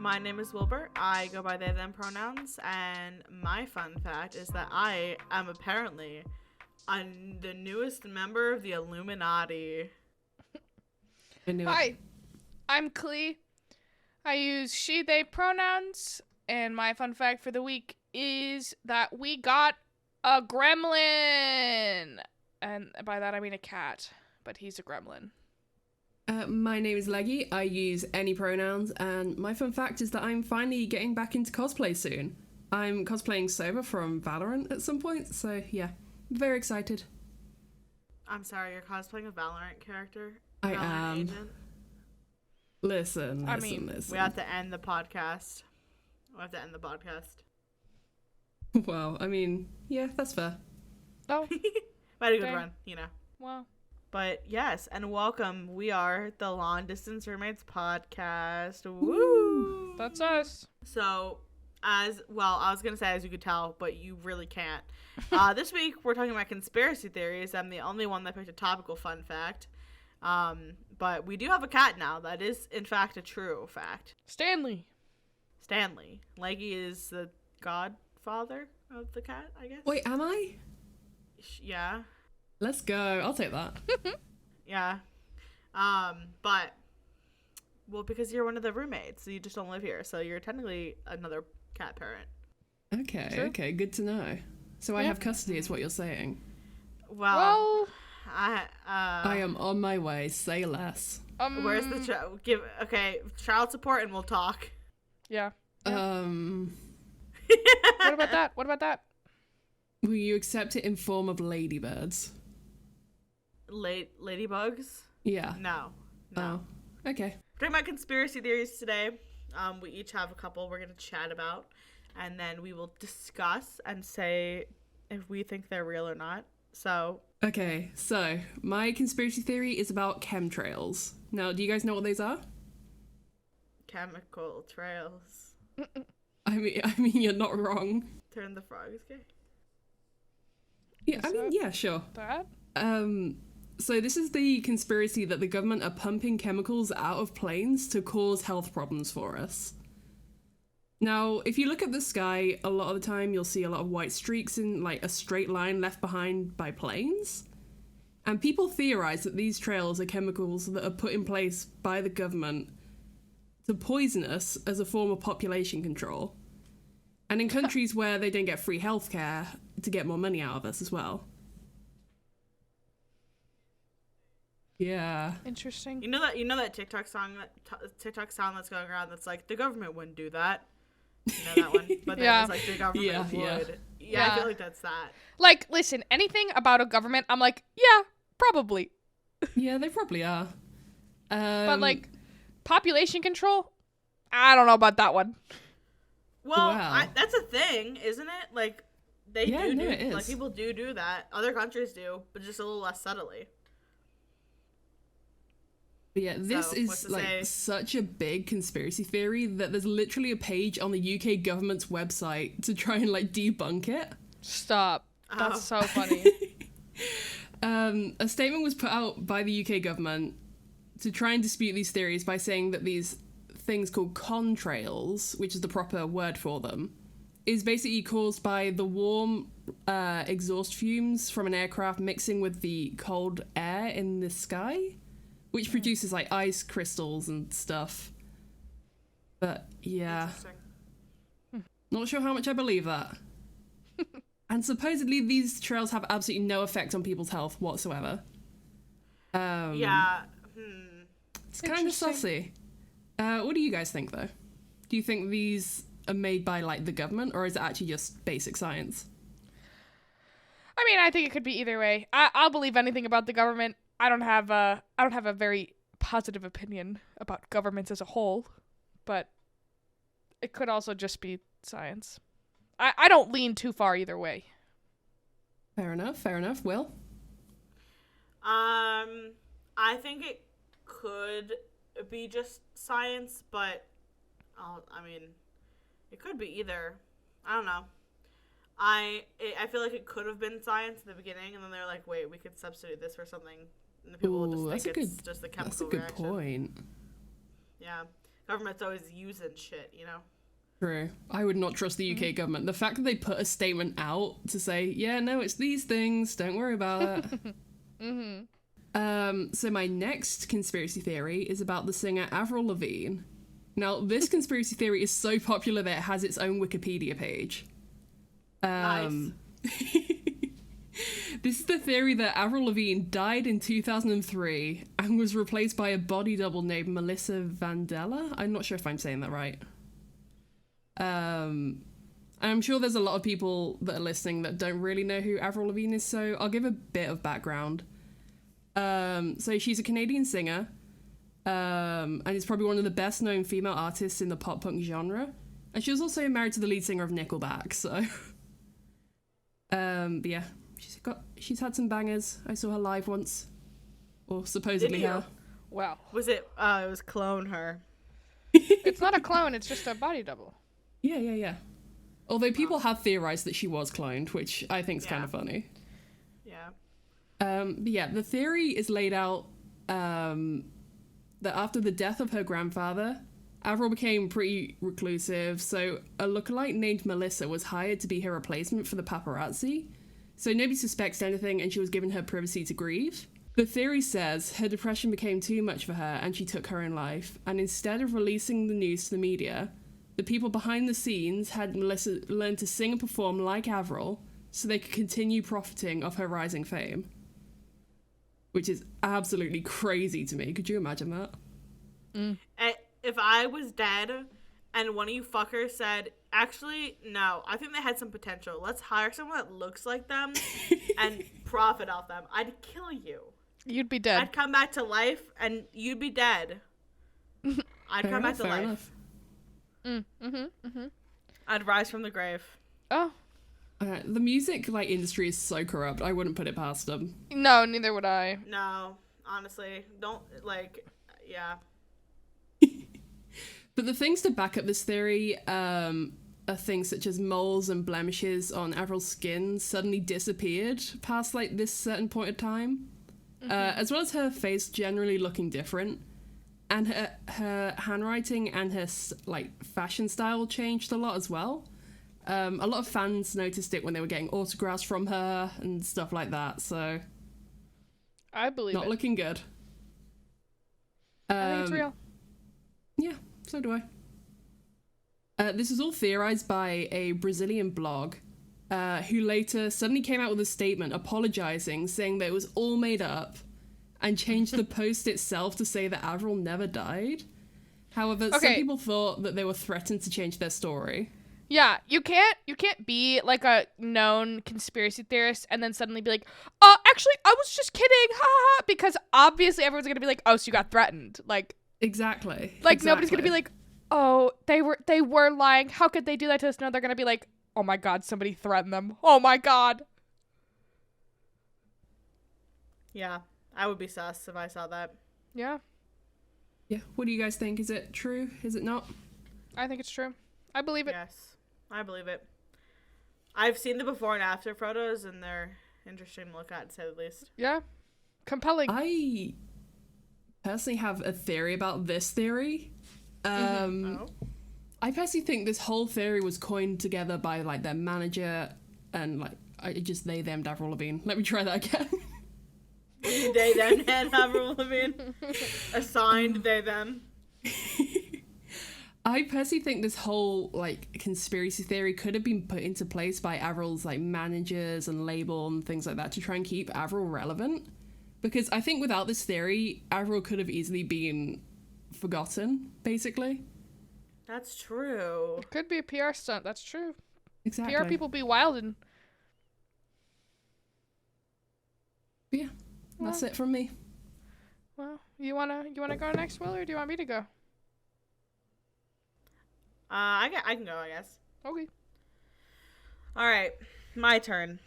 my name is Wilbur. I go by they, them pronouns, and my fun fact is that I am apparently the newest member of the Illuminati. Hi, I'm Klee. I use she, they pronouns, and my fun fact for the week is that we got a gremlin. And by that I mean a cat, but he's a gremlin. My name is Leggie. I use any pronouns, and my fun fact is that I'm finally getting back into cosplay soon. I'm cosplaying Sova from Valorant at some point, so yeah, very excited. I'm sorry, you're cosplaying a Valorant character? I Valorant am. Agent? Listen. We have to end the podcast. Well, I mean, yeah, that's fair. Oh. Might a good run, you know. Well. But yes, and welcome. We are the Long Distance Roommates podcast. Woo! That's us. So, I was going to say as you could tell, but you really can't. This week, we're talking about conspiracy theories. I'm the only one that picked a topical fun fact. But we do have a cat now. That is, in fact, a true fact. Stanley. Leggie is the godfather of the cat, I guess. Wait, am I? Yeah. Let's go. I'll take that. Yeah. But, well, because you're one of the roommates, so you just don't live here. So you're technically another cat parent. Okay, True. okay, good to know. So I have custody is what you're saying. Well I am on my way. Say less. Where's the child support and we'll talk. Yeah. What What about that? Will you accept it in form of ladybirds? Ladybugs? Yeah. No. Oh, okay. We're talking about conspiracy theories today. We each have a couple we're going to chat about, and then we will discuss and say if we think they're real or not. So. Okay, so my conspiracy theory is about chemtrails. Now, do you guys know what those are? Chemical trails. I mean, you're not wrong. Turn the frog is gay. Yeah, yeah, sure. That? So this is the conspiracy that the government are pumping chemicals out of planes to cause health problems for us. Now, if you look at the sky, a lot of the time you'll see a lot of white streaks in like a straight line left behind by planes. And people theorize that these trails are chemicals that are put in place by the government to poison us as a form of population control. And in countries where they don't get free healthcare, to get more money out of us as well. Yeah. Interesting. You know that TikTok song that's going around that's like, the government wouldn't do that. You know that one? But then Yeah. it's like, the government would. Yeah, I feel like that's that. Like, listen, anything about a government, I'm like, yeah, probably. Yeah, they probably are. But, like, population control? I don't know about that one. Well, wow. That's a thing, isn't it? Like, it is. Like, people do that. Other countries do, but just a little less subtly. Yeah, this is like such a big conspiracy theory that there's literally a page on the UK government's website to try and like debunk it. Stop. That's so funny. A statement was put out by the UK government to try and dispute these theories by saying that these things called contrails, which is the proper word for them, is basically caused by the warm exhaust fumes from an aircraft mixing with the cold air in the sky, which produces like ice crystals and stuff. But yeah, not sure how much I believe that. And supposedly these trails have absolutely no effect on people's health whatsoever. It's kind of sussy. What do you guys think though? Do you think these are made by like the government, or is it actually just basic science? I mean, I think it could be either way. I'll believe anything about the government. I don't have a very positive opinion about governments as a whole, but it could also just be science. I don't lean too far either way. Fair enough. Will? I think it could be just science, but I mean, it could be either. I don't know. I feel like it could have been science in the beginning, and then they're like, wait, we could substitute this for something. And the people will just think it's just the chemical reaction. That's a good point. Yeah. government's always using shit, you know? True. I would not trust the UK government. The fact that they put a statement out to say, yeah, no, it's these things, don't worry about it. So my next conspiracy theory is about the singer Avril Lavigne. Now, this conspiracy theory is so popular that it has its own Wikipedia page. Nice. This is the theory that Avril Lavigne died in 2003 and was replaced by a body double named Melissa Vandella. I'm not sure if I'm saying that right. I'm sure there's a lot of people that are listening that don't really know who Avril Lavigne is, so I'll give a bit of background. So she's a Canadian singer, and is probably one of the best known female artists in the pop punk genre. And she was also married to the lead singer of Nickelback, so but yeah, she's had some bangers. I saw her live once, or supposedly her. Wow. Was it? It was Clone Her. It's not a clone. It's just a body double. Yeah. Although people have theorized that she was cloned, which I think is kind of funny. Yeah. But yeah, the theory is laid out that after the death of her grandfather, Avril became pretty reclusive, so a lookalike named Melissa was hired to be her replacement for the paparazzi. So nobody suspects anything, and she was given her privacy to grieve. The theory says her depression became too much for her and she took her own life, and instead of releasing the news to the media, the people behind the scenes had Melissa learn to sing and perform like Avril so they could continue profiting off her rising fame. Which is absolutely crazy to me. Could you imagine that? If I was dead and one of you fuckers said, actually, no, I think they had some potential. Let's hire someone that looks like them and profit off them. I'd kill you. You'd be dead. I'd come back to life and you'd be dead. I'd come back to life. I'd rise from the grave. Oh. The music industry is so corrupt. I wouldn't put it past them. No, neither would I. No, honestly, don't yeah. But the things to back up this theory are things such as moles and blemishes on Avril's skin suddenly disappeared past this certain point of time, as well as her face generally looking different. And her handwriting and her fashion style changed a lot as well. A lot of fans noticed it when they were getting autographs from her and stuff like that. So I believe not looking good. I think it's real. Yeah, so do I. This is all theorized by a Brazilian blog, who later suddenly came out with a statement apologizing, saying that it was all made up, and changed the post itself to say that Avril never died. However, some people thought that they were threatened to change their story. Yeah, you can't be a known conspiracy theorist and then suddenly be like, actually, I was just kidding, ha ha, because obviously everyone's gonna be like, oh, so you got threatened, Exactly. Nobody's gonna be like, oh, they were lying, how could they do that to us? No, they're gonna be like, oh my god, somebody threatened them, oh my god. Yeah. I would be sus if I saw that. Yeah. Yeah. What do you guys think? Is it true? Is it not? I think it's true. I believe it. Yes, I believe it. I've seen the before and after photos, and they're interesting to look at, to say the least. Yeah. Compelling. I personally have a theory about this theory. I personally think this whole theory was coined together by their manager and they them Avril Lavigne. Let me try that again. They them and Avril Lavigne. Assigned they them. I personally think this whole conspiracy theory could have been put into place by Avril's managers and label and things like that to try and keep Avril relevant. Because I think without this theory, Avril could have easily been forgotten, basically. That's true. It could be a PR stunt. That's true. Exactly. PR people be wild and. Yeah, that's it from me. Well, you wanna go next, Will, or do you want me to go? I can go, I guess. Okay. All right, my turn.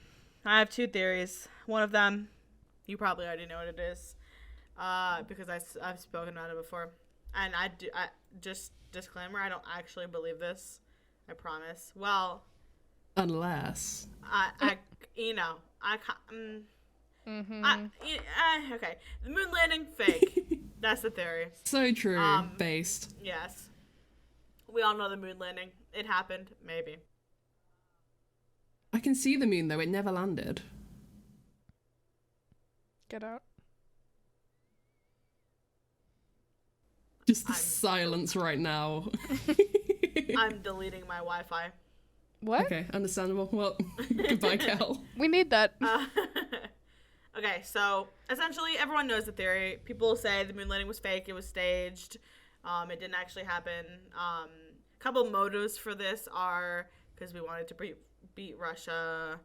I have two theories. One of them, you probably already know what it is, because I've spoken about it before. And I just disclaimer, I don't actually believe this. I promise. Well, unless okay. The moon landing, fake. That's the theory. So true. Based. Yes. We all know the moon landing. It happened, maybe. I can see the moon, though. It never landed. Get out. Just the silence right now. I'm deleting my Wi-Fi. What? Okay, understandable. Well, goodbye, Kell. We need that. Okay, so essentially everyone knows the theory. People say the moon landing was fake. It was staged. It didn't actually happen. A couple motives for this are because we wanted to beat Russia,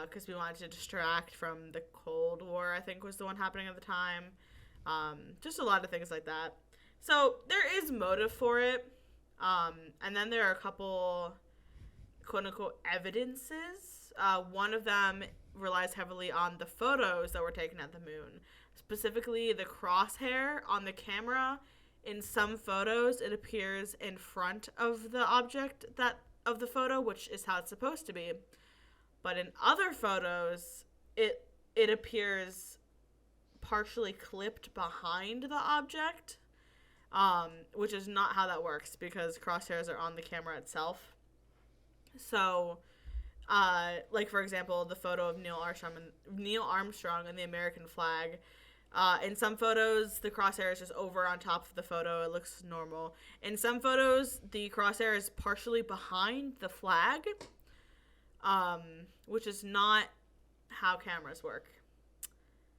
because we wanted to distract from the Cold War, I think was the one happening at the time. Just a lot of things like that. So there is motive for it. And then there are a couple quote-unquote evidences. One of them relies heavily on the photos that were taken at the moon. Specifically, the crosshair on the camera. In some photos, it appears in front of the object of the photo, which is how it's supposed to be. But in other photos, it appears partially clipped behind the object, which is not how that works because crosshairs are on the camera itself. So, like for example, the photo of Neil Armstrong and the American flag. In some photos, the crosshair is just over on top of the photo. It looks normal. In some photos, the crosshair is partially behind the flag, which is not how cameras work.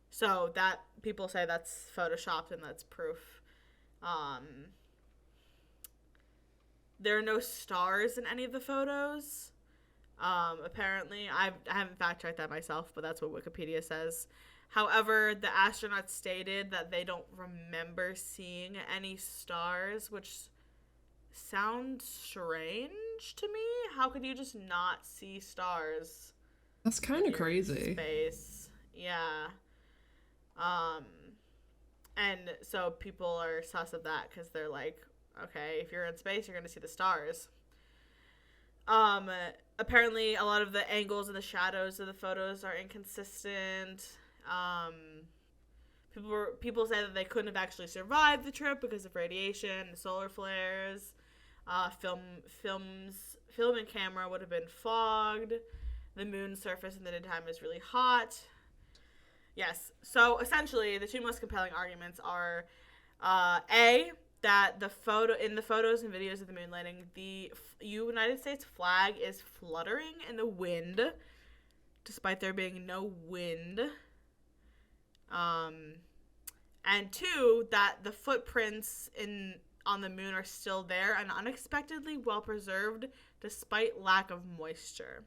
So that people say that's photoshopped and that's proof. There are no stars in any of the photos. Apparently, I haven't fact-checked that myself, but that's what Wikipedia says. However, the astronauts stated that they don't remember seeing any stars, which sounds strange to me. How could you just not see stars? That's kind of crazy. Space. Yeah. And so people are sus of that because they're like, okay, if you're in space, you're going to see the stars. Apparently, a lot of the angles and the shadows of the photos are inconsistent. People say that they couldn't have actually survived the trip because of radiation, solar flares. Film and camera would have been fogged. The moon's surface in the daytime is really hot. Yes. So essentially, the two most compelling arguments are, A, that in the photos and videos of the moon landing, the United States flag is fluttering in the wind, despite there being no wind. And two, that the footprints on the moon are still there and unexpectedly well preserved despite lack of moisture.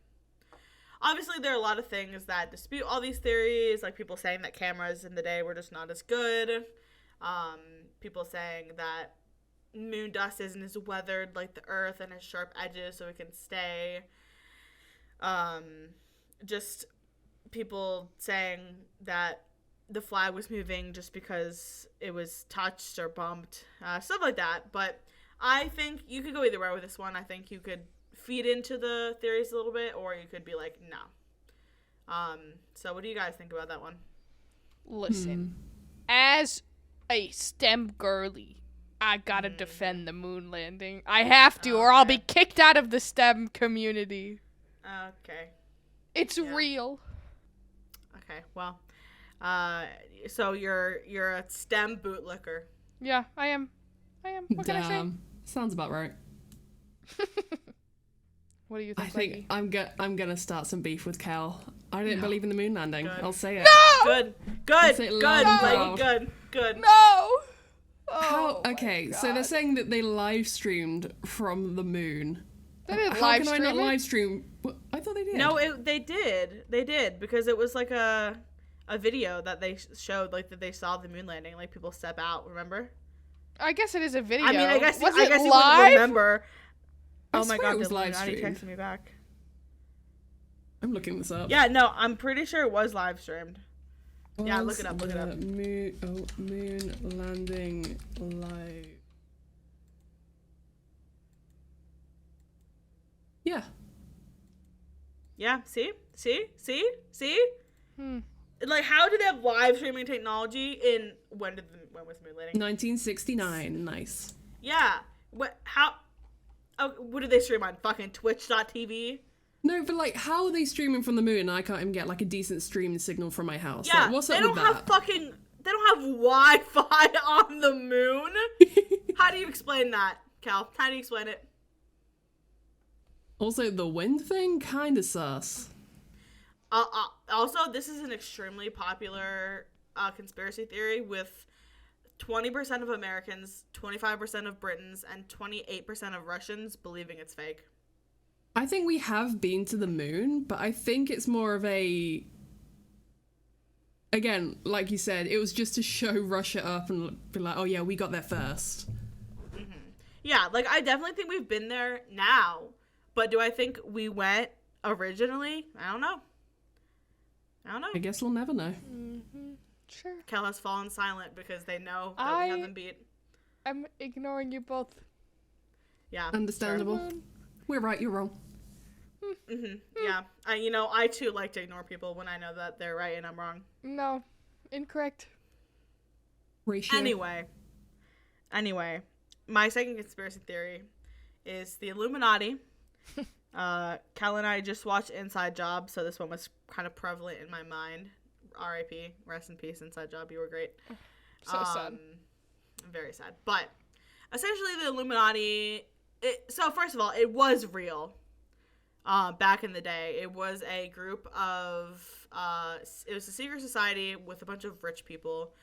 Obviously, there are a lot of things that dispute all these theories, like people saying that cameras in the day were just not as good. People saying that moon dust isn't as weathered like the Earth and has sharp edges so it can stay. Just people saying that the flag was moving just because it was touched or bumped, stuff like that. But I think you could go either way with this one. I think you could feed into the theories a little bit, or you could be like, no. So what do you guys think about that one? Listen, as a STEM girly, I gotta defend the moon landing. I have to, or I'll be kicked out of the STEM community. Okay. It's real. Okay, well, so you're a STEM bootlicker. Yeah, I am. What can I say? Sounds about right. What do you think? I think Leggie? I'm gonna start some beef with Kell. I didn't believe in the moon landing. Good. I'll say it. Good. No. Oh, Okay, so they're saying that they live streamed from the moon. They didn't How live can I stream not it? live stream? I thought they did. No, they did because it was like a video that they showed, like that they saw the moon landing, like people step out. Remember? I guess it is a video. I mean, I guess was you it wouldn't live? remember. I Oh my swear god, it was Dylan, live now you streamed. texted me back. I'm looking this up. Yeah, no, I'm pretty sure it was live streamed. Yeah, look it up. Moon landing live. Yeah. Yeah, see? Like, how did they have live streaming technology when was the moon landing? 1969. Nice. Yeah. How? Oh, what do they stream on? Fucking Twitch.tv? No, but like, how are they streaming from the moon and I can't even get like a decent stream signal from my house? Yeah, like, what's they up don't with have that? fucking... They don't have Wi-Fi on the moon? How do you explain that, Cal? How do you explain it? Also, the wind thing? Kinda sus. Also, this is an extremely popular conspiracy theory with 20% of Americans, 25% of Britons, and 28% of Russians believing it's fake. I think we have been to the moon, but I think it's more of a... Again, like you said, it was just to show Russia up and be like, oh yeah, we got there first. Mm-hmm. Yeah, like, I definitely think we've been there now, but do I think we went originally? I don't know. I guess we'll never know. Mm-hmm. Sure. Kell has fallen silent because they know that we have them beat. I'm ignoring you both. Yeah. Understandable. Sure. We're right, you're wrong. Mm-hmm. Yeah. I too like to ignore people when I know that they're right and I'm wrong. No. Incorrect. Ratio. Anyway, my second conspiracy theory is the Illuminati. Cal and I just watched Inside Job, so this one was kind of prevalent in my mind. R.I.P. Rest in peace, Inside Job. You were great. So sad. Very sad. But essentially, the Illuminati. So first of all, it was real. Back in the day, it was a group of. It was a secret society with a bunch of rich people,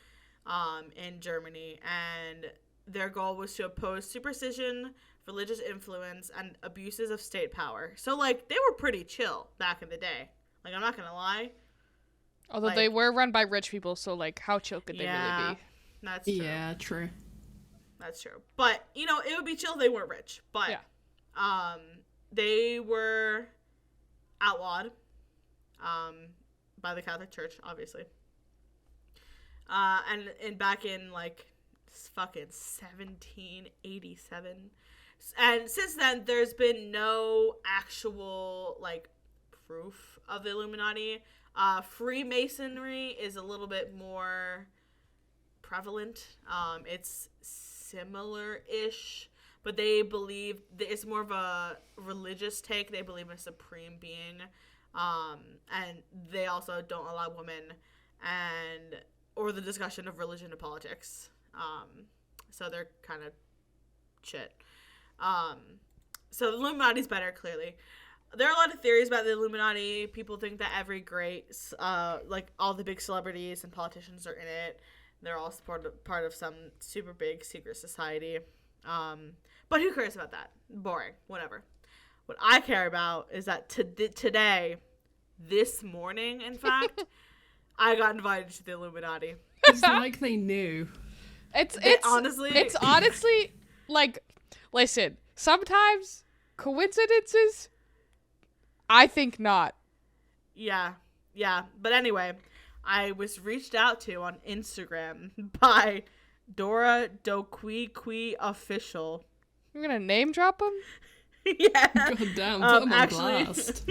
in Germany, and their goal was to oppose superstition, religious influence, and abuses of state power. So, like, they were pretty chill back in the day. Like, I'm not gonna lie. Although like, they were run by rich people, so, like, how chill could they really be? That's true. Yeah, true. That's true. But, it would be chill if they weren't rich. But, yeah. They were outlawed, by the Catholic Church, obviously. And back in, like, fucking 1787. And since then, there's been no actual, like, proof of the Illuminati. Freemasonry is a little bit more prevalent. It's similar-ish, but they believe it's more of a religious take. They believe in a supreme being, and they also don't allow women or the discussion of religion and politics. So they're kind of shit. So the Illuminati's better, clearly. There are a lot of theories about the Illuminati. People think that every great, like, all the big celebrities and politicians are in it. They're all part of some super big secret society. But who cares about that? Boring. Whatever. What I care about is that today, this morning, in fact, I got invited to the Illuminati. It's like they knew. It's honestly, like, listen, sometimes coincidences, I think not. Yeah. But anyway, I was reached out to on Instagram by Dora Doquiqui Official. You're gonna name drop them? Yeah. God damn, put them on actually, blast.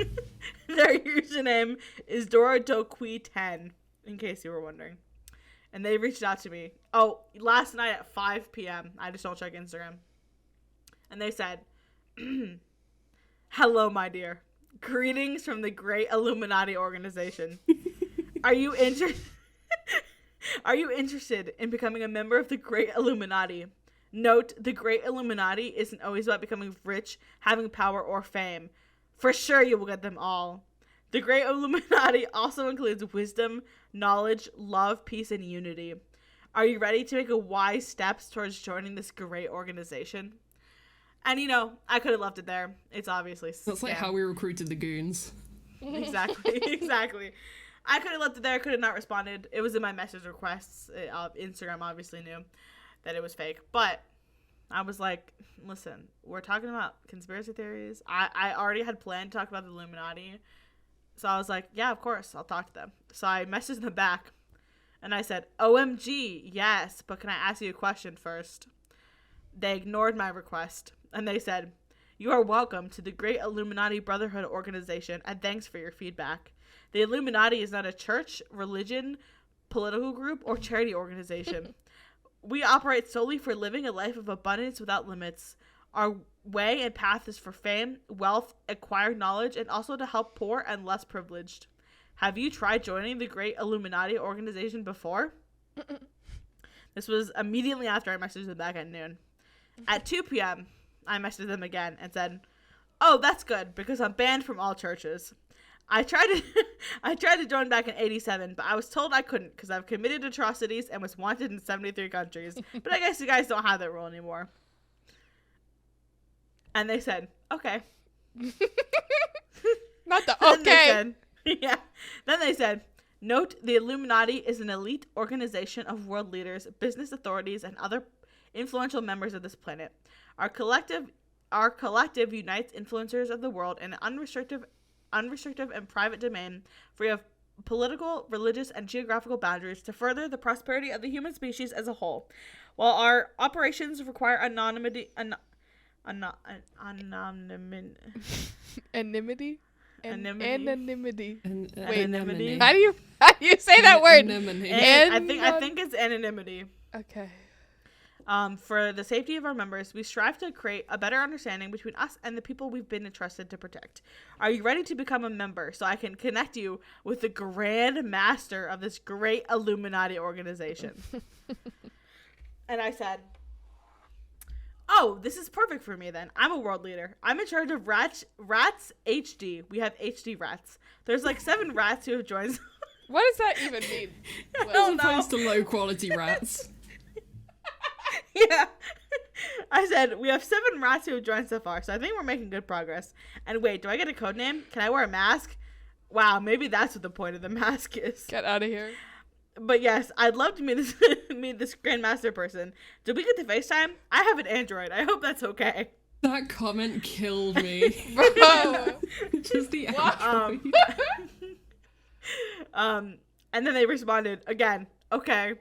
Their username is Dora Doqui 10, in case you were wondering. And they reached out to me. Oh, last night at 5 p.m. I just don't check Instagram. And they said, "Hello, my dear. Greetings from the Great Illuminati Organization. Are you interested in becoming a member of the Great Illuminati? Note, the Great Illuminati isn't always about becoming rich, having power, or fame. For sure you will get them all. The Great Illuminati also includes wisdom, knowledge, love, peace, and unity. Are you ready to make wise steps towards joining this great organization?" And, I could have left it there. It's obviously That's like how we recruited the goons. Exactly. I could have left it there. I could have not responded. It was in my message requests. Instagram obviously knew that it was fake. But I was like, listen, we're talking about conspiracy theories. I already had planned to talk about the Illuminati. So I was like, yeah, of course, I'll talk to them. So I messaged them back. And I said, OMG, yes, but can I ask you a question first? They ignored my request. And they said, "You are welcome to the Great Illuminati Brotherhood Organization, and thanks for your feedback. The Illuminati is not a church, religion, political group, or charity organization. We operate solely for living a life of abundance without limits. Our way and path is for fame, wealth, acquired knowledge, and also to help poor and less privileged. Have you tried joining the great Illuminati organization before? This was immediately after I messaged them back at noon. At 2 p.m., I messaged them again and said, "Oh, that's good, because I'm banned from all churches. I tried to join back in 87, but I was told I couldn't because I've committed atrocities and was wanted in 73 countries. But I guess you guys don't have that rule anymore." And they said, "Okay." Not the okay. Then they said, "Note, the Illuminati is an elite organization of world leaders, business authorities, and other influential members of this planet. Our collective unites influencers of the world in an unrestricted and private domain free of political, religious, and geographical boundaries to further the prosperity of the human species as a whole. While our operations require anonymity, Anonymity? Anonymity. Wait, how do you say that word? I think it's anonymity. Okay. For the safety of our members, we strive to create a better understanding between us and the people we've been entrusted to protect. Are you ready to become a member so I can connect you with the Grand Master of this great Illuminati organization?" And I said, "Oh, this is perfect for me then. I'm a world leader. I'm in charge of rats HD. We have HD rats. There's like 7 rats who have joined." What does that even mean? As opposed to low quality rats. Yeah. I said, "We have 7 rats who have joined so far, so I think we're making good progress. And wait, do I get a code name? Can I wear a mask? Wow, maybe that's what the point of the mask is. Get out of here. But yes, I'd love to meet this Grandmaster person. Did we get to FaceTime? I have an Android. I hope that's okay." That comment killed me. Bro. Just the Android. And then they responded again, "Okay."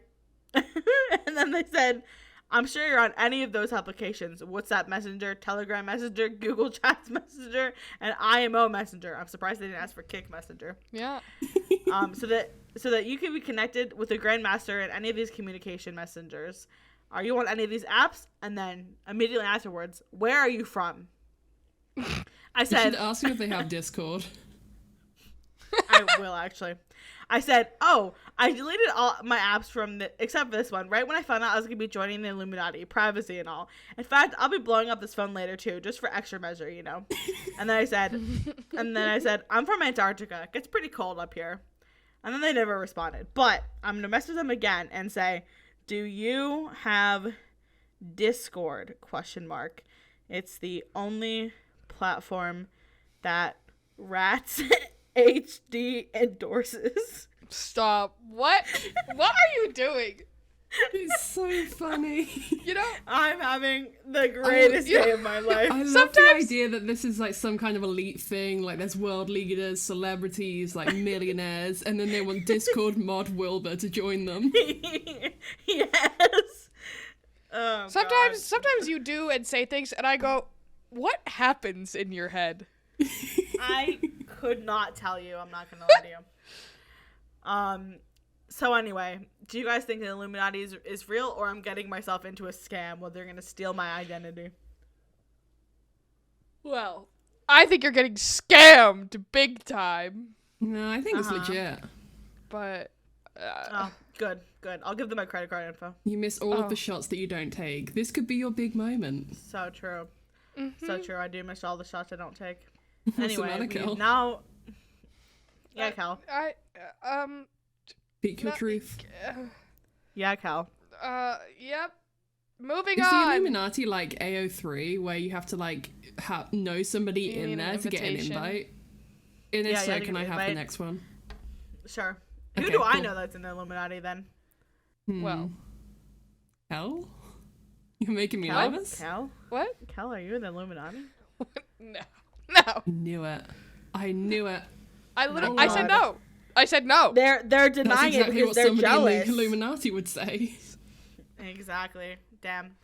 And then they said, "I'm sure you're on any of those applications: WhatsApp Messenger, Telegram Messenger, Google Chats Messenger, and IMO Messenger." I'm surprised they didn't ask for Kick Messenger. Yeah. So that you can be connected with the Grandmaster in any of these communication messengers. Are you on any of these apps? And then immediately afterwards, where are you from? I said, "You should ask them if they have Discord." I will actually. I said, "Oh, I deleted all my apps except for this one, right when I found out I was going to be joining the Illuminati, privacy and all. In fact, I'll be blowing up this phone later too, just for extra measure, you know." And then I said, "I'm from Antarctica. It gets pretty cold up here." And then they never responded. But I'm going to message them again and say, "Do you have Discord? ? It's the only platform that Rats HD endorses." Stop. What? What are you doing? It's so funny. You know, I'm having the greatest day of my life. I love the idea that this is like some kind of elite thing. Like there's world leaders, celebrities, like millionaires, and then they want Discord mod Wilbur to join them. Yes. Oh, sometimes you do and say things, and I go, "What happens in your head?" I could not tell you. I'm not gonna lie to you. So anyway, do you guys think the Illuminati is real, or I'm getting myself into a scam where they're gonna steal my identity? Well, I think you're getting scammed big time. No, I think it's legit. But oh, good. I'll give them my credit card info. You miss all of the shots that you don't take. This could be your big moment. So true. Mm-hmm. So true. I do miss all the shots I don't take. What's the Anyway, matter, Kell? now. Yeah, Cal. Speak your truth. Yeah, Cal. Yep. Moving Is on. the Illuminati like AO3, where you have to like know somebody You in need an there to get an invitation? invite? And if Yeah, you so, have to can get I an have the invite. next one? Sure. Who Okay, do I cool. know that's in the Illuminati then? Well. Kell? You're making me Cal? nervous? Cal? What? Cal, are you in the Illuminati? No. I knew it. I said no. I said no. They're That's denying it exactly because what they're somebody jealous. in the Illuminati would say. Exactly. Damn.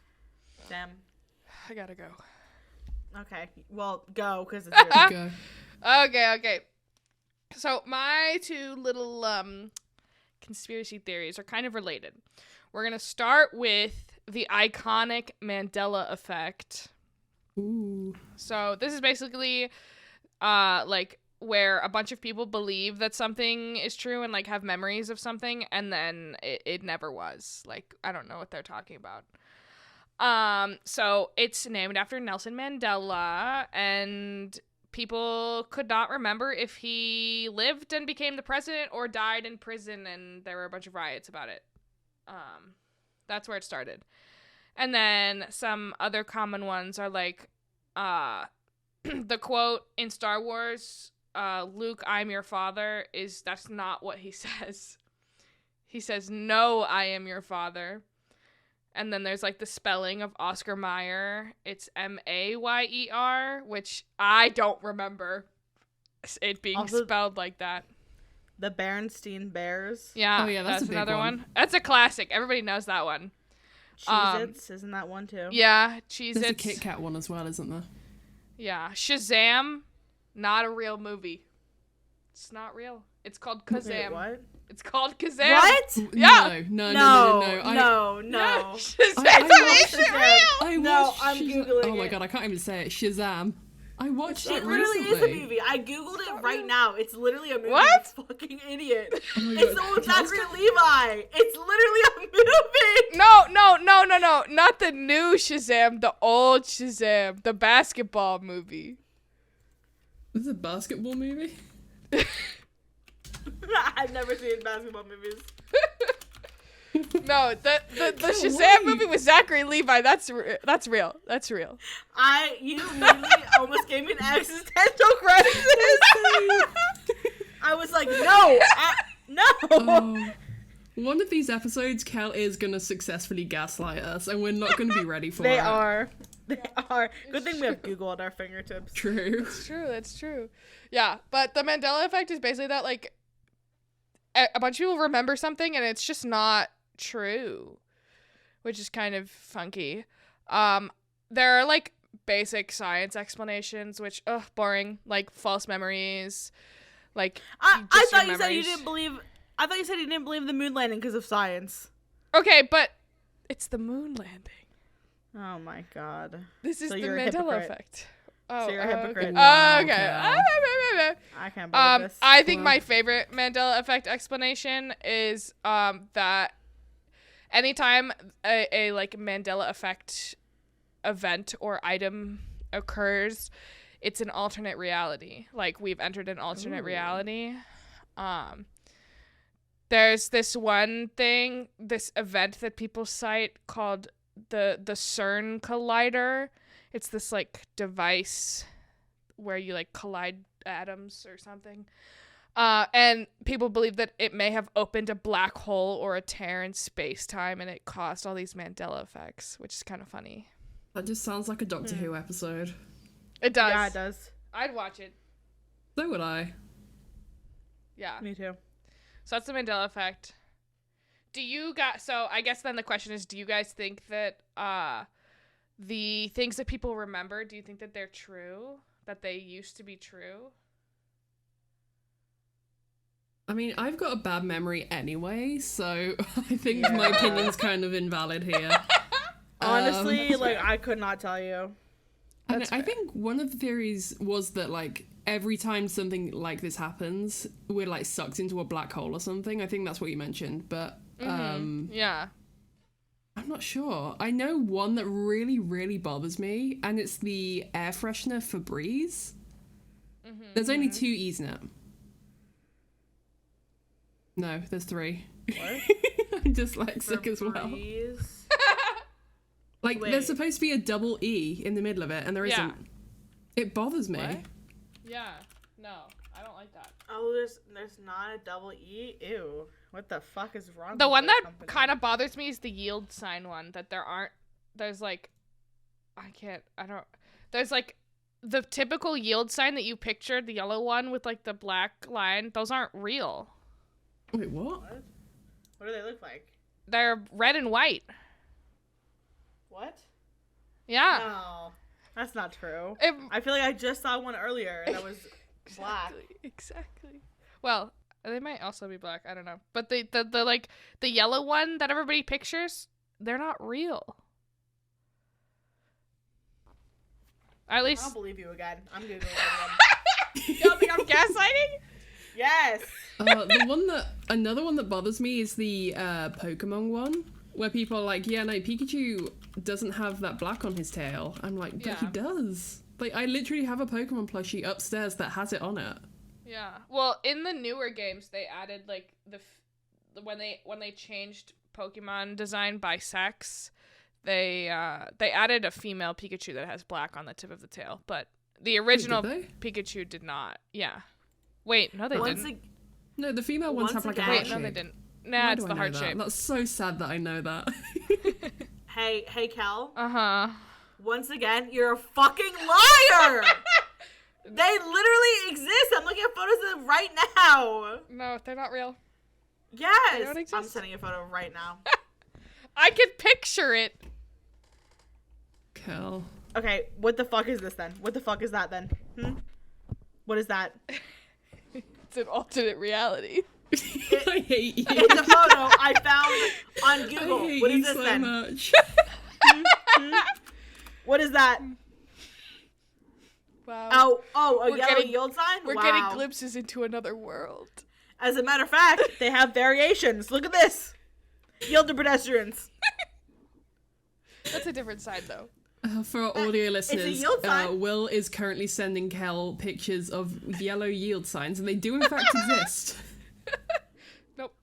I gotta go. Okay. Well, go because it's your Go. Okay. So my 2 little conspiracy theories are kind of related. We're gonna start with the iconic Mandela effect. Ooh. So this is basically like where a bunch of people believe that something is true and like have memories of something, and then it never was. Like, I don't know what they're talking about. So it's named after Nelson Mandela, and people could not remember if he lived and became the president or died in prison, and there were a bunch of riots about it. That's where it started. And then some other common ones are like the quote in Star Wars, Luke, I'm your father, that's not what he says. He says, no, I am your father. And then there's like the spelling of Oscar Mayer. It's Mayer, which I don't remember it being also, spelled like that. The Berenstain Bears. Yeah, oh, yeah, that's a big another one. That's a classic. Everybody knows that one. Cheez-Its, isn't that one too? Yeah, Cheez-Its. There's a Kit Kat one as well, isn't there? Yeah, Shazam, not a real movie. It's not real. It's called Kazam. Wait, what? It's called Kazam. What? Yeah. No. No. Shazam watched isn't real. No, I'm Googling Oh my it. god, I can't even say it. Shazam. I watched It it literally recently. is a movie. I googled it right now. It's literally a movie. What? It's fucking idiot. Oh my It's God. the one with Zachary Levi. It's literally a movie. No. Not the new Shazam, the old Shazam, the basketball movie. This is a basketball movie? I've never seen basketball movies. No, the Shazam wait. movie with Zachary Levi, that's real. That's real. You literally almost gave me an existential crisis. I was like, no. Oh. One of these episodes, Kell is gonna successfully gaslight us, and we're not gonna be ready for They it. are. Good thing we have Google at our fingertips. True. That's true. Yeah, but the Mandela effect is basically that, like, a bunch of people remember something and it's just not true, which is kind of funky. There are, like, basic science explanations, which, boring, like false memories, like, I just thought your you said you memories. didn't believe. I thought you said you didn't believe the moon landing because of science. Okay, but it's the moon landing. Oh my god. This is So the you're a Mandela hypocrite. effect. Oh, So you're a hypocrite. Okay. Wow, Okay. Kell. I can't believe this. I think Wow. my favorite Mandela effect explanation is that anytime a like Mandela effect event or item occurs, it's an alternate reality. Like, we've entered an alternate reality. There's this one thing, this event that people cite called the CERN collider. It's this like device where you like collide atoms or something. And people believe that it may have opened a black hole or a tear in space-time, and it caused all these Mandela effects, which is kind of funny. That just sounds like a Doctor Who episode. It does. Yeah, it does. I'd watch it. So would I. Yeah. Me too. So that's the Mandela effect. So I guess then the question is, do you guys think that the things that people remember, do you think that they're true? That they used to be true? I mean, I've got a bad memory anyway, so I think my opinion's kind of invalid here. Honestly, like, I could not tell you. And That's I fair. think one of the theories was that, like, every time something like this happens, we're, like, sucked into a black hole or something. I think that's what you mentioned, but Yeah. I'm not sure. I know one that really, really bothers me, and it's the air freshener Febreze. There's only 2 E's in it. No, there's 3. What? I'm dyslexic as well. Febreze? Like, Wait. there's supposed to be a double E in the middle of it, and there Yeah. isn't. It bothers me. What? Yeah. No, I don't like that. Oh, there's not a double E? Ew. What the fuck is wrong The with one this that company? kind of bothers me is the yield sign one, that there's like, there's like the typical yield sign that you pictured, the yellow one with like the black line, those aren't real. Wait, what? What do they look like? They're red and white. What? Yeah. No. That's not true. It- I feel like I just saw one earlier that was black. Exactly. Well, they might also be black. I don't know. But the like the yellow one that everybody pictures, they're not real. At I least. don't believe you again. I'm Googling it again. You don't think I'm gaslighting? Yes. Another one that bothers me is the Pokemon one, where people are like, yeah, no, Pikachu doesn't have that black on his tail. I'm like, but he does. Like, I literally have a Pokemon plushie upstairs that has it on it. Yeah. Well, in the newer games, they added like when they changed Pokemon design by sex, they added a female Pikachu that has black on the tip of the tail, but the original Pikachu did not. Yeah. Wait, no, they didn't. No, the female ones have like a heart shape. No, they didn't. Nah, it's the heart shape. That's so sad that I know that. Hey, Kell. Uh-huh. Once again, you're a fucking liar! They literally exist! I'm looking at photos of them right now! No, they're not real. Yes! They don't exist. I'm sending a photo right now. I can picture it! Kell. Okay, what the fuck is this then? What the fuck is that then? What is that? It's an alternate reality. I hate you. It's a photo I found on Google. I hate What is you this so then? much. What is that? Wow. Oh, a yellow yield sign? We're getting glimpses into another world. As a matter of fact, they have variations. Look at this. Yield to pedestrians. That's a different side, though. For our audio listeners, yield sign. Will is currently sending Kell pictures of yellow yield signs, and they do in fact exist. Nope.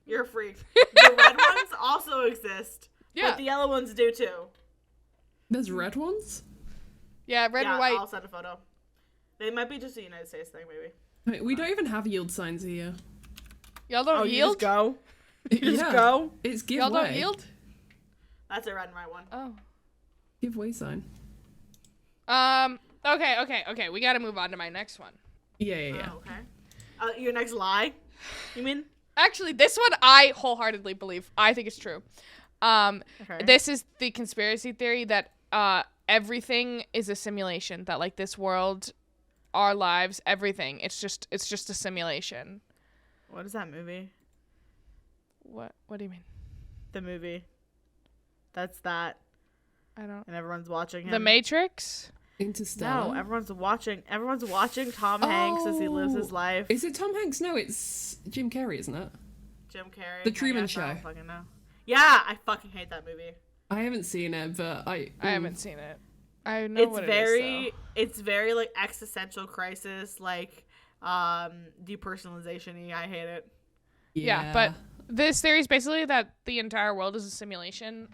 You're a freak. The red ones also exist. Yeah. But the yellow ones do too. There's red ones? Yeah, red and white. I'll send a photo. They might be just a United States thing, maybe. Wait, we don't even have yield signs here. Y'all don't You yield? just go? You just go? It's give Y'all way. don't yield? That's a red and white one. Oh. Give way sign. Okay. We gotta move on to my next one. Yeah. Oh, okay. Your next lie? You mean? Actually, this one I wholeheartedly believe. I think it's true. Okay. This is the conspiracy theory that everything is a simulation. That like this world, our lives, everything. It's just a simulation. What is that movie? What do you mean? The movie. That's that. I don't. And everyone's watching him. The Matrix? Interstellar? No, everyone's watching Tom Hanks as he lives his life. Is it Tom Hanks? No, it's Jim Carrey, isn't it? Jim Carrey. The Truman Show. I don't fucking know. Yeah, I fucking hate that movie. I haven't seen it, but I haven't seen it. I know what it is, though. It's very like existential crisis, like depersonalization-y. I hate it. Yeah, but this theory is basically that the entire world is a simulation.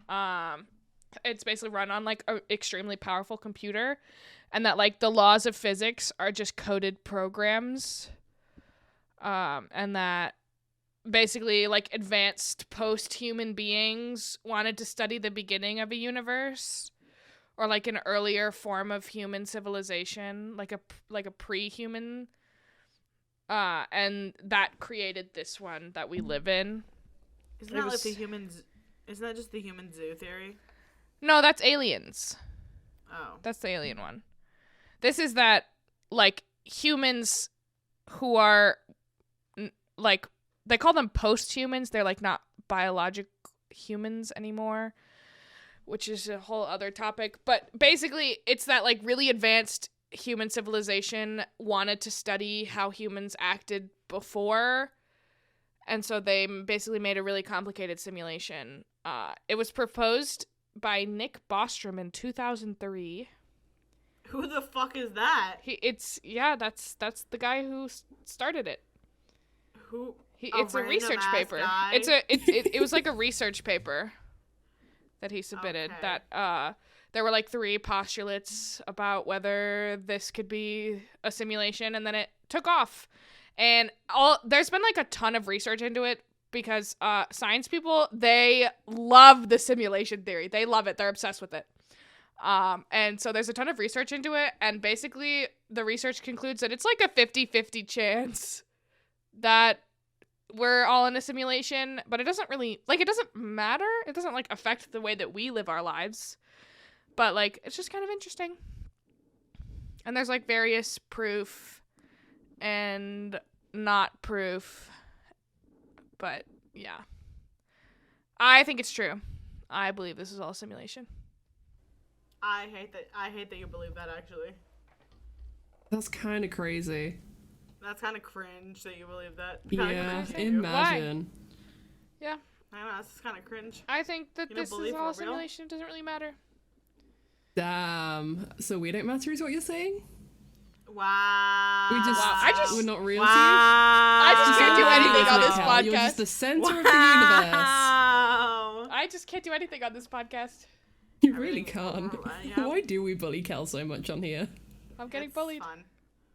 It's basically run on like an extremely powerful computer, and that like the laws of physics are just coded programs, and that basically like advanced post-human beings wanted to study the beginning of a universe, or like an earlier form of human civilization, like a pre-human, and that created this one that we live in. Isn't that just the human zoo theory? No, that's aliens. Oh. That's the alien one. This is that, like, humans who are, like, they call them post-humans. They're, like, not biologic humans anymore, which is a whole other topic. But basically, it's that, like, really advanced human civilization wanted to study how humans acted before. And so they basically made a really complicated simulation. It was proposed by Nick Bostrom in 2003. Who the fuck is that? That's the guy who started it. Who? It's a research paper. Guy? It was like a research paper that he submitted. Okay. That there were like 3 postulates about whether this could be a simulation, and then it took off. And there's been like a ton of research into it. Because science people, they love the simulation theory. They love it. They're obsessed with it. And so there's a ton of research into it. And basically, the research concludes that it's like a 50-50 chance that we're all in a simulation. But it doesn't really, like, it doesn't matter. It doesn't, like, affect the way that we live our lives. But, like, it's just kind of interesting. And there's, like, various proof and not proof. But, yeah. I think it's true. I believe this is all a simulation. I hate that you believe that, actually. That's kind of crazy. That's kind of cringe that you believe that. Yeah, Crazy. imagine. Yeah. I don't know, this is kind of cringe. I think that You don't this is believe all for real? simulation. It doesn't really matter. Damn. So we don't matter is what you're saying? Wow. We're not real wow. to you? I just can't do anything on this Cal, you're podcast. just the center of the universe. Wow. I just can't do anything on this podcast. You really can't. Yeah. Why do we bully Cal so much on here? I'm getting It's bullied. fun.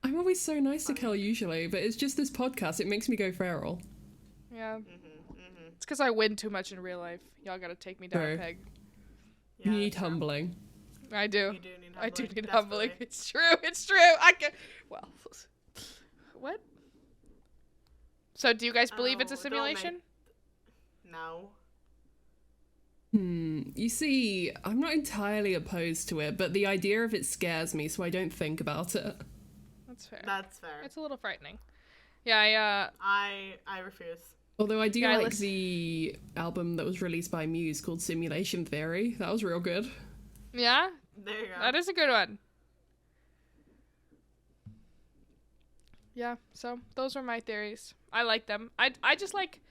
I'm always so nice to Cal usually, but it's just this podcast. It makes me go feral. Yeah. It's because I win too much in real life. Y'all gotta take me down a True. peg. Yeah, You need that's true. humbling. I do. You do need I do humbling, need humbling. desperately. It's true. It's true. I can. Well. What? So, do you guys believe it's a Oh, don't make- simulation? No. You see, I'm not entirely opposed to it, but the idea of it scares me, so I don't think about it. That's fair. That's fair. It's a little frightening. Yeah, I refuse. Although I do Yeah, I like listen- the album that was released by Muse called Simulation Theory. That was real good. yeah. There you go. That is a good one. Yeah, so those were my theories. I like them. I just like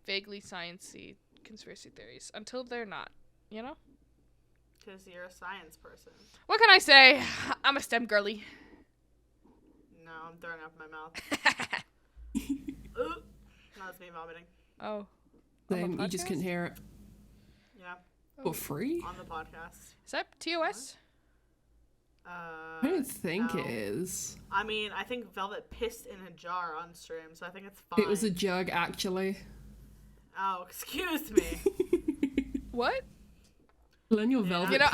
vaguely sciencey conspiracy theories until they're not, you know? Because you're a science person. What can I say? I'm a STEM girly. No, I'm throwing up my mouth. Ooh. No, it's me vomiting. Oh. On the Then you just podcast? couldn't hear it Yeah, for free? on the podcast. Is that TOS? I don't think no. it is. I mean, I think Velvet pissed in a jar on stream, so I think it's fine. It was a jug, actually. Oh, excuse me. What? Learn your velvet. You know, piss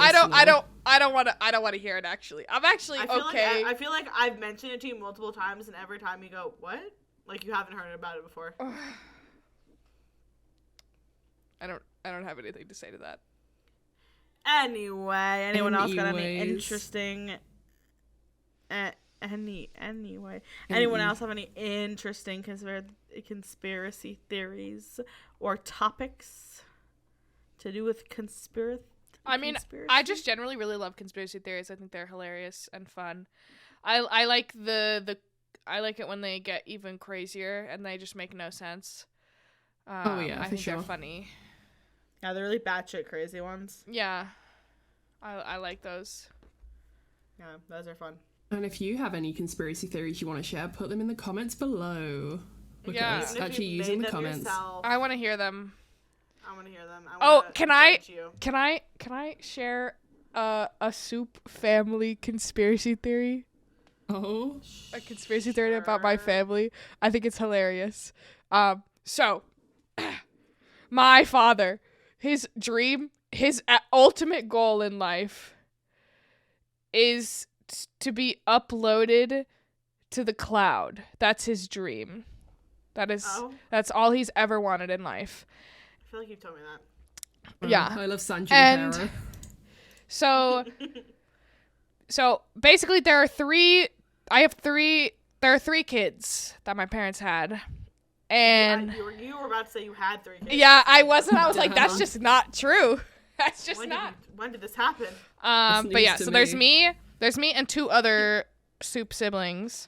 I don't want to hear it actually. I'm actually okay. I feel like I've mentioned it to you multiple times, and every time you go, "What?" Like you haven't heard about it before. I don't have anything to say to that. Anyway, anyone else got any Anyways. interesting? Anyone else have any interesting conspiracy theories or topics to do with conspiracy? I mean, I just generally really love conspiracy theories. I think they're hilarious and fun. I like I like it when they get even crazier and they just make no sense. yeah, I for think sure. they're funny. Yeah, they're really batshit crazy ones. Yeah, I like those. Yeah, those are fun. And if you have any conspiracy theories you want to share, put them in the comments below. Look Yeah. at us Even if actually you using made the them comments. yourself, I want to hear them. I want to hear them. Oh, wanna can I- judge you. Can I share a soup family conspiracy theory? Oh, A conspiracy theory about my Sure. family. I think it's hilarious. So my father, his dream, his ultimate goal in life is to be uploaded to the cloud. That's his dream. Oh, That's all he's ever wanted in life. I feel like you've told me that. Yeah. I love Sanji And- and Kara. So basically there are three kids that my parents had. And You were about to say you had 3 kids. yeah, I wasn't. I was like, that's just not true. That's just not. When did this happen? But yeah, news to so there's me. me and 2 other soup siblings.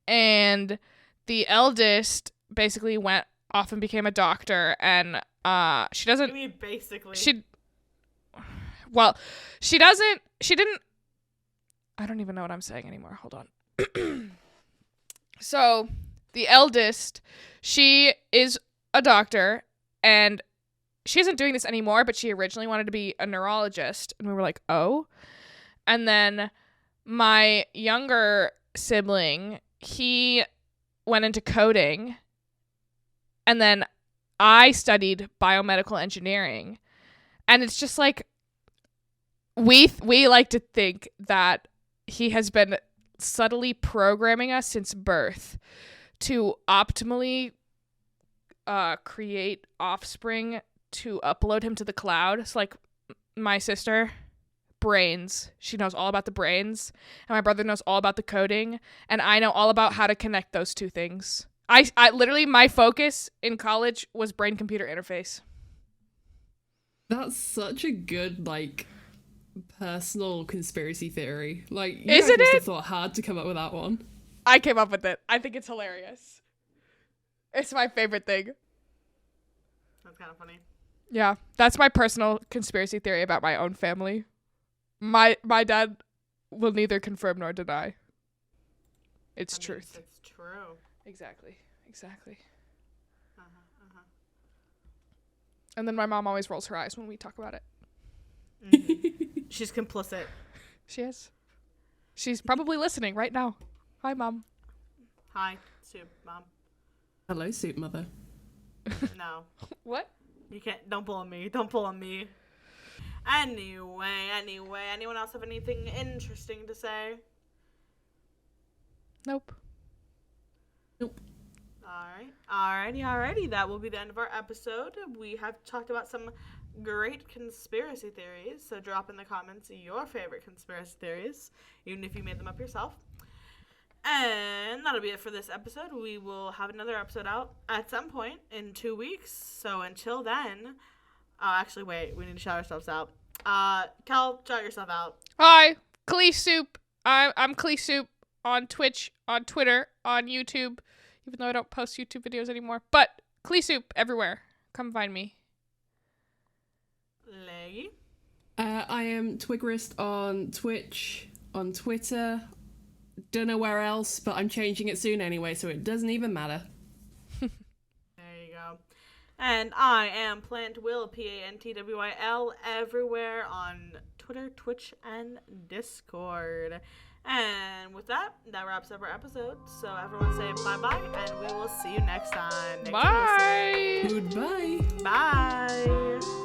And the eldest basically went off and became a doctor, and she I doesn't mean, basically. she didn't I don't even know what I'm saying anymore. Hold on. So, the eldest, she is a doctor, and she isn't doing this anymore, but she originally wanted to be a neurologist, and we were like, "Oh." And then my younger sibling, he went into coding, and then I studied biomedical engineering. And it's just like we like to think that he has been subtly programming us since birth to optimally create offspring to upload him to the cloud. So like my sister, brains, she knows all about the brains, and my brother knows all about the coding, and I know all about how to connect those two things. I literally, my focus in college was brain computer interface. That's such a good, like, personal conspiracy theory. Like, you Isn't guys must it? have thought hard to come up with that one. I came up with it. I think it's hilarious. It's my favorite thing. That's kind of funny. Yeah, that's my personal conspiracy theory about my own family. My dad will neither confirm nor deny. It's truth. It's true. Exactly. Uh-huh. And then my mom always rolls her eyes when we talk about it. Mm-hmm. She's complicit. She is. She's probably listening right now. Hi, Mom. Hi, Soup Mom. Hello, Soup Mother. No. What? You can't. Don't pull on me. Don't pull on me. Anyway. Anyone else have anything interesting to say? Nope. Alrighty. That will be the end of our episode. We have talked about some great conspiracy theories, so drop in the comments your favorite conspiracy theories, even if you made them up yourself. And that'll be it for this episode. We will have another episode out at some point in 2 weeks. So until then, actually, wait, we need to shout ourselves out. Kell, shout yourself out. Hi, Klee Soup. I'm Klee Soup on Twitch, on Twitter, on YouTube, even though I don't post YouTube videos anymore. But Klee Soup everywhere. Come find me. Leggie. I am Twiggerist on Twitch, on Twitter. Don't know where else, but I'm changing it soon anyway, so it doesn't even matter. There you go. And I am Plantwyl, Pantwyl, everywhere on Twitter, Twitch, and Discord. And with that, that wraps up our episode. So everyone say bye-bye, and we will see you next time. Bye. Goodbye. Bye.